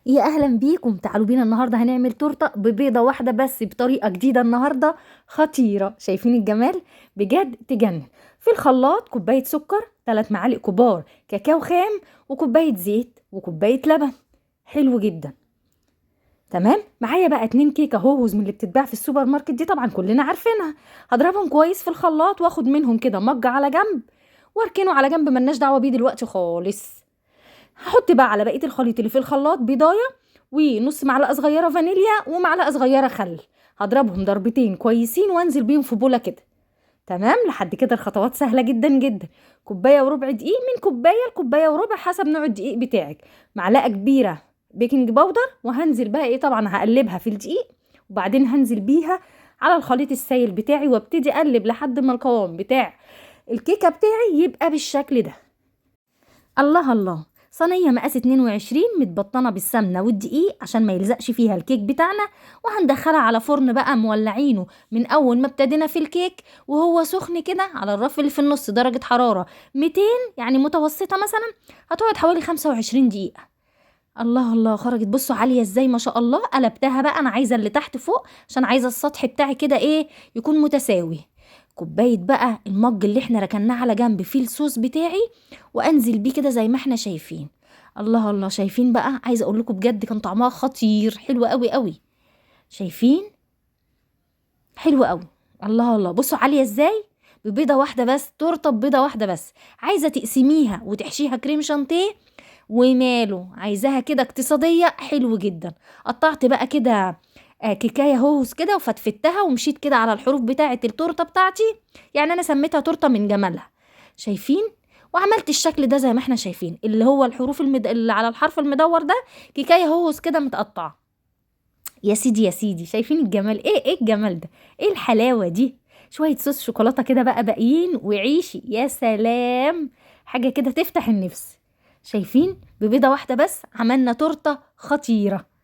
يا اهلا بيكم، تعالوا بينا النهارده هنعمل تورته ببيضه واحده بس بطريقه جديده النهارده خطيره. شايفين الجمال؟ بجد تجنن. في الخلاط كوبايه سكر، 3 معالق كبار كاكاو خام، وكوبايه زيت وكوبايه لبن. حلو جدا. تمام. معايا بقى 2 كيكه هوهوز من اللي بتتباع في السوبر ماركت، دي طبعا كلنا عارفينها. هضربهم كويس في الخلاط واخد منهم كده مج على جنب، واركنه على جنب، ملناش دعوه بيه دلوقتي خالص. هحط بقى على بقيه الخليط اللي في الخلاط بيضايه ونص معلقه صغيره فانيليا ومعلقه صغيره خل. هضربهم ضربتين كويسين وانزل بيهم في بوله كده. تمام. لحد كده الخطوات سهله جدا جدا. كوبايه وربع دقيق، من كوبايه لكوبايه وربع حسب نوع الدقيق بتاعك. معلقه كبيره بيكنج باودر، وهنزل بقى طبعا هقلبها في الدقيق، وبعدين هنزل بيها على الخليط السائل بتاعي، وابتدي اقلب لحد ما القوام بتاع الكيكه بتاعي يبقى بالشكل ده. الله الله. صينية مقاس 22 متبطنة بالسمنة والدقيق عشان ما يلزقش فيها الكيك بتاعنا، وهندخلها على فرن بقى مولعينه من أول ما ابتدينا في الكيك وهو سخن كده على الرف اللي في النص، درجة حرارة 200 يعني متوسطة مثلا. هتقعد حوالي 25 دقيقة. الله الله، خرجت بصوا عالية ازاي ما شاء الله. قلبتها بقى، انا عايزة اللي تحت فوق عشان عايزة السطح بتاعي كده يكون متساوي. كوباية بقى المج اللي احنا ركناه على جنب فيه الصوص بتاعي، وانزل بيه كده زي ما احنا شايفين. الله الله، شايفين بقى؟ عايزة اقول لكم بجد كان طعمها خطير، حلو قوي قوي. شايفين؟ حلو قوي. الله الله، بصوا عالية ازاي. ببيضة واحدة بس، تورته ببيضة واحدة بس. عايزة تقسميها وتحشيها كريم شانتيه وماله، عايزاها كده اقتصادية، حلو جدا. قطعت بقى كده كيكاية هوس كده وفتفتها ومشيت كده على الحروف بتاعة التورتة بتاعتي. يعني انا سميتها تورتة من جمالها. شايفين؟ وعملت الشكل ده زي ما احنا شايفين، اللي هو الحروف اللي على الحرف المدور ده كيكاية هوس كده متقطعة. يا سيدي يا سيدي، شايفين الجمال؟ ايه الجمال ده؟ ايه الحلاوة دي؟ شوية صوص شوكولاتة كده بقى باقيين وعيشي يا سلام. حاجة كده تفتح النفس. شايفين؟ ببيضة واحدة بس عملنا تورتة خطيرة.